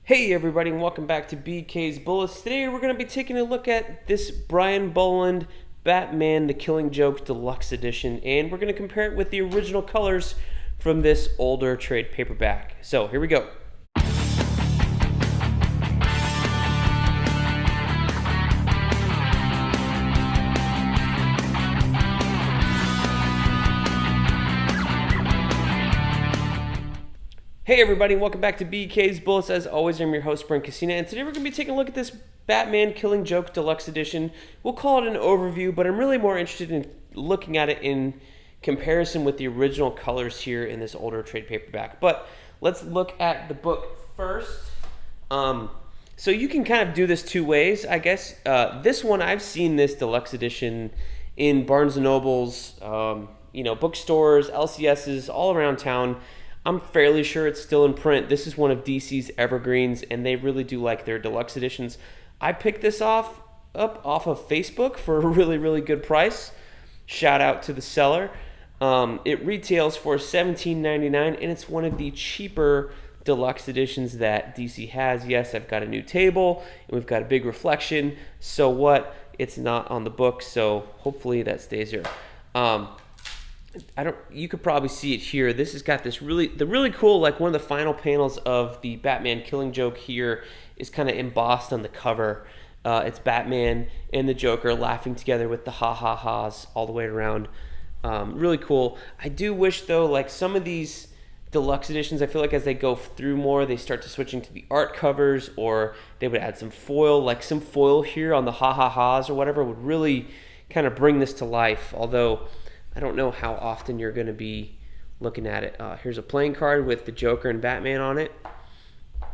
Hey everybody, and welcome back to BK's Bullets. Today we're going to be taking a look at this Brian Boland Batman The Killing Joke Deluxe Edition, and we're going to compare it with the original colors from this older trade paperback. So here we go. Hey everybody, and welcome back to BK's Bullets. As always, I'm your host, Brent, and today we're going to be taking a look at this Batman Killing Joke Deluxe Edition. We'll call it an overview, but I'm really more interested in looking at it in comparison with the original colors here in this older trade paperback. But let's look at the book first. So you can kind of do this two ways, I guess. This one, I've seen this Deluxe Edition in Barnes & Noble's, bookstores, LCSs, all around town. I'm fairly sure it's still in print. This is one of DC's evergreens, and they really do like their deluxe editions. I picked this up off of Facebook for a really, really good price. Shout out to the seller. It retails for $17.99, and it's one of the cheaper deluxe editions that DC has. Yes, I've got a new table, and we've got a big reflection. So what? It's not on the book, so hopefully that stays here. You could probably see it here. This has got this really cool, like one of the final panels of the Batman Killing Joke here is kind of embossed on the cover. It's Batman and the Joker laughing together with the ha-ha-ha's all the way around. Really cool. I do wish though, like some of these deluxe editions, I feel like as they go through more, they start to switching to the art covers, or they would add some foil, like some foil here on the ha-ha-ha's or whatever would really kind of bring this to life. Although I don't know how often you're going to be looking at it. Here's a playing card with the Joker and Batman on it,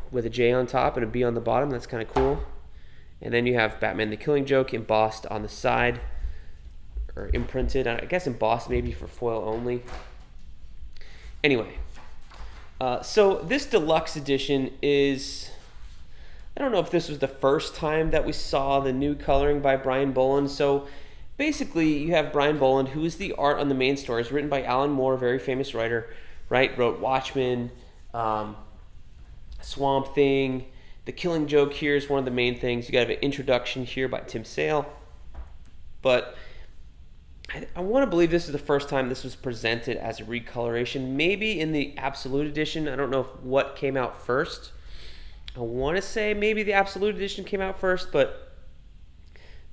with a J on top and a B on the bottom. That's kind of cool. And then you have Batman the Killing Joke embossed on the side, or imprinted. I guess embossed maybe for foil only. Anyway, so this deluxe edition is, I don't know if this was the first time that we saw the new coloring by Brian Boland. So basically, you have Brian Boland, who is the art on the main story. It's written by Alan Moore, a very famous writer, right? Wrote Watchmen, Swamp Thing. The Killing Joke here is one of the main things. You got an introduction here by Tim Sale. But I want to believe this is the first time this was presented as a recoloration. Maybe in the Absolute Edition. I don't know what came out first. I want to say maybe the Absolute Edition came out first, but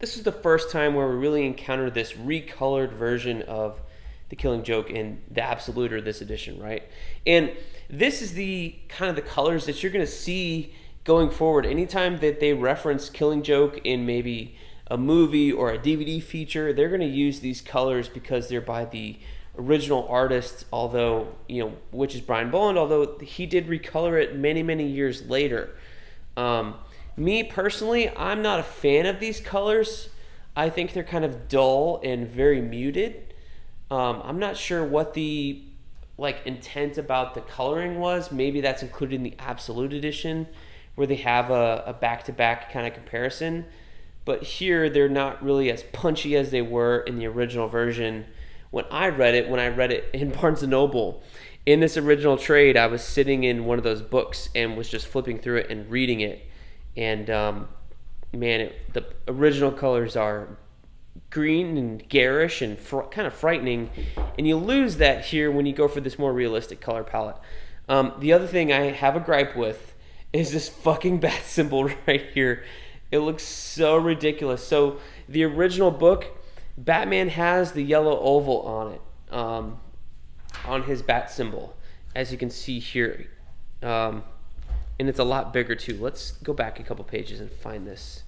this is the first time where we really encountered this recolored version of The Killing Joke in the Absolute, or this edition, right? And this is the kind of the colors that you're going to see going forward. Anytime that they reference Killing Joke in maybe a movie or a DVD feature, they're going to use these colors because they're by the original artist, although, which is Brian Boland, although he did recolor it many, many years later. Me personally, I'm not a fan of these colors. I think they're kind of dull and very muted. I'm not sure what the intent about the coloring was. Maybe that's included in the Absolute Edition, where they have a back-to-back kind of comparison. But here, they're not really as punchy as they were in the original version. When I read it in Barnes & Noble, in this original trade, I was sitting in one of those books and was just flipping through it and reading it. And the original colors are green and garish and kind of frightening, and you lose that here when you go for this more realistic color palette. The other thing I have a gripe with is this fucking bat symbol right here. It looks so ridiculous. So the original book, Batman has the yellow oval on it, on his bat symbol, as you can see here. And it's a lot bigger too. Let's go back a couple pages and find this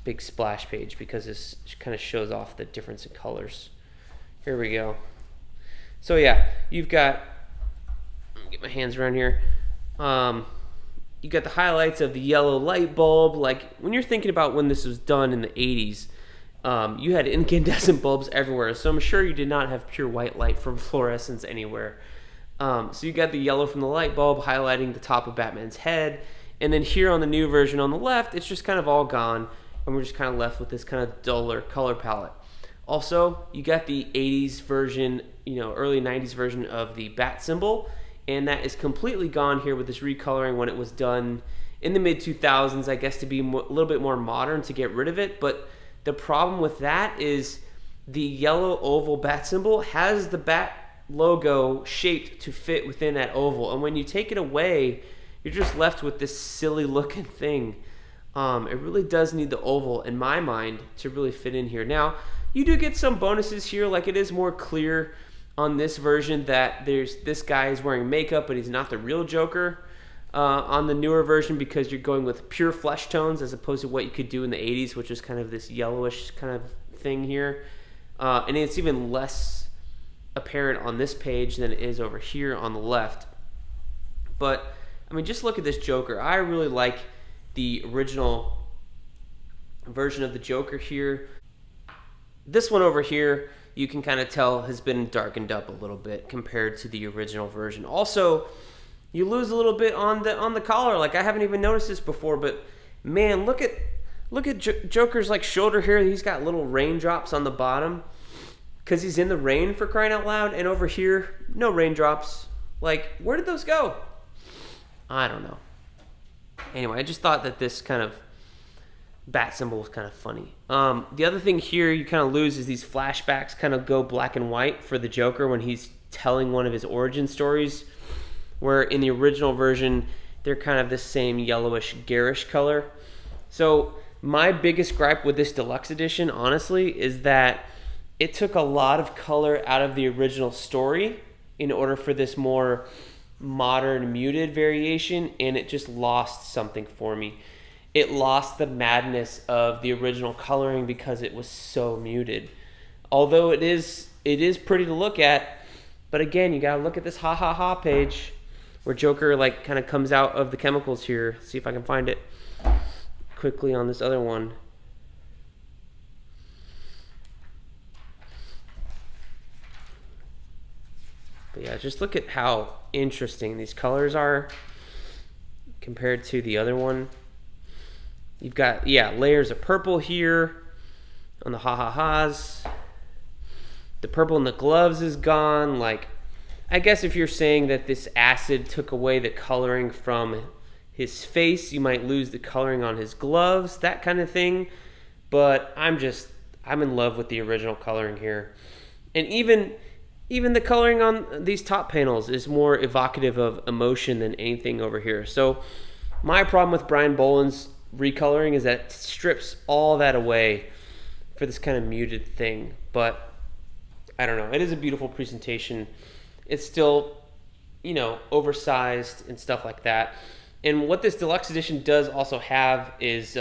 big splash page, because this kind of shows off the difference in colors. Here we go. So yeah, you've got, let me get my hands around here. You got the highlights of the yellow light bulb. Like when you're thinking about when this was done in the 80s, you had incandescent bulbs everywhere. So I'm sure you did not have pure white light from fluorescence anywhere. So you got the yellow from the light bulb highlighting the top of Batman's head. And then here on the new version on the left, it's just kind of all gone. And we're just kind of left with this kind of duller color palette. Also, you got the 80s version, early 90s version of the bat symbol and that is completely gone here with this recoloring when it was done in the mid-2000s, I guess, to be a little bit more modern, to get rid of it. But the problem with that is the yellow oval bat symbol has the bat logo shaped to fit within that oval, and when you take it away, you're just left with this silly looking thing. It really does need the oval, in my mind, to really fit in here. Now, you do get some bonuses here, like it is more clear on this version that this guy is wearing makeup, but he's not the real Joker. On the newer version, because you're going with pure flesh tones as opposed to what you could do in the 80s, which is kind of this yellowish kind of thing here. And it's even less apparent on this page than it is over here on the left. But, I mean, just look at this Joker. I really like the original version of the Joker here. This one over here, you can kind of tell has been darkened up a little bit compared to the original version. Also, you lose a little bit on the collar. Like, I haven't even noticed this before, but man, look at Joker's like shoulder here. He's got little raindrops on the bottom because he's in the rain, for crying out loud. And over here, no raindrops. Like, where did those go? I don't know. Anyway, I just thought that this kind of bat symbol was kind of funny. The other thing here you kind of lose is these flashbacks kind of go black and white for the Joker when he's telling one of his origin stories, where in the original version, they're kind of the same yellowish, garish color. So my biggest gripe with this deluxe edition, honestly, is that it took a lot of color out of the original story in order for this more modern, muted variation, and it just lost something for me. It lost the madness of the original coloring because it was so muted. Although it is pretty to look at, but again, you gotta look at this ha ha ha page where Joker like kind of comes out of the chemicals here. See if I can find it quickly on this other one. But yeah, just look at how interesting these colors are compared to the other one. You've got, yeah, layers of purple here on the ha-ha-has. The purple in the gloves is gone. Like, I guess if you're saying that this acid took away the coloring from his face, you might lose the coloring on his gloves, that kind of thing. But I'm in love with the original coloring here. And even the coloring on these top panels is more evocative of emotion than anything over here. So my problem with Brian Boland's recoloring is that it strips all that away for this kind of muted thing. But I don't know. It is a beautiful presentation. It's still, oversized and stuff like that. And what this deluxe edition does also have is,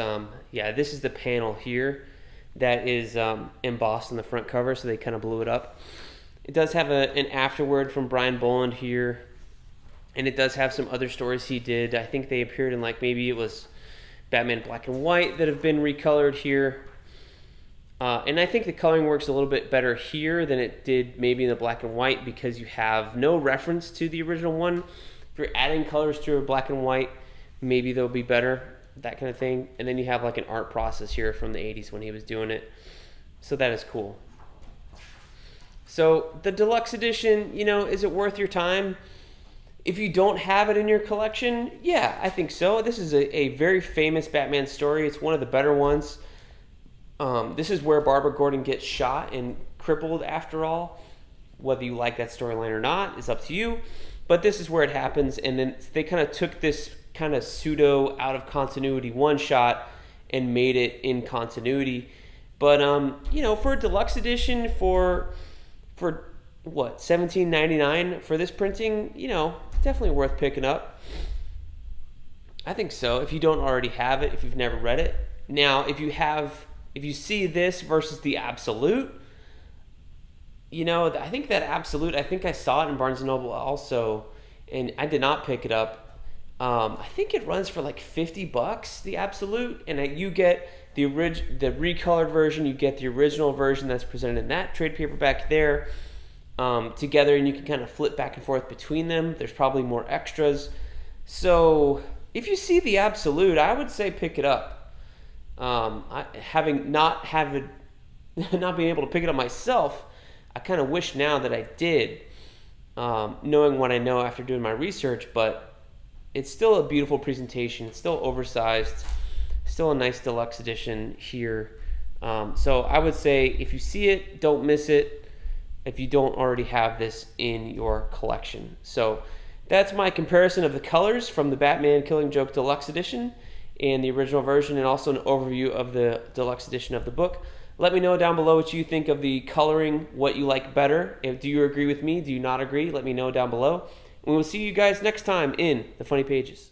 this is the panel here that is embossed on the front cover, so they kind of blew it up. It does have an afterword from Brian Boland here, and it does have some other stories he did. I think they appeared in, like, maybe it was Batman Black and White that have been recolored here. And I think the coloring works a little bit better here than it did maybe in the black and white because you have no reference to the original one. If you're adding colors to a black and white, maybe they'll be better, that kind of thing. And then you have like an art process here from the 80s when he was doing it. So that is cool. So the deluxe edition, is it worth your time? If you don't have it in your collection, yeah, I think so. This is a very famous Batman story. It's one of the better ones. This is where Barbara Gordon gets shot and crippled after all. Whether you like that storyline or not is up to you. But this is where it happens. And then they kind of took this kind of pseudo out of continuity one shot and made it in continuity. But, for a deluxe edition for what, $17.99 for this printing, definitely worth picking up. I think so, if you don't already have it, if you've never read it. Now, if you see this versus the Absolute, I think that Absolute, I think I saw it in Barnes & Noble also, and I did not pick it up. I think it runs for like $50, the Absolute, and you get the recolored version, you get the original version that's presented in that trade paperback there together, and you can kind of flip back and forth between them. There's probably more extras. So if you see the Absolute, I would say pick it up. Not being able to pick it up myself, I kind of wish now that I did. knowing what I know after doing my research, but it's still a beautiful presentation. It's still oversized, still a nice deluxe edition here. So I would say if you see it, don't miss it if you don't already have this in your collection. So that's my comparison of the colors from the Batman Killing Joke Deluxe Edition and the original version, and also an overview of the deluxe edition of the book. Let me know down below what you think of the coloring, what you like better. Do you agree with me? Do you not agree? Let me know down below. And we will see you guys next time in the Funny Pages.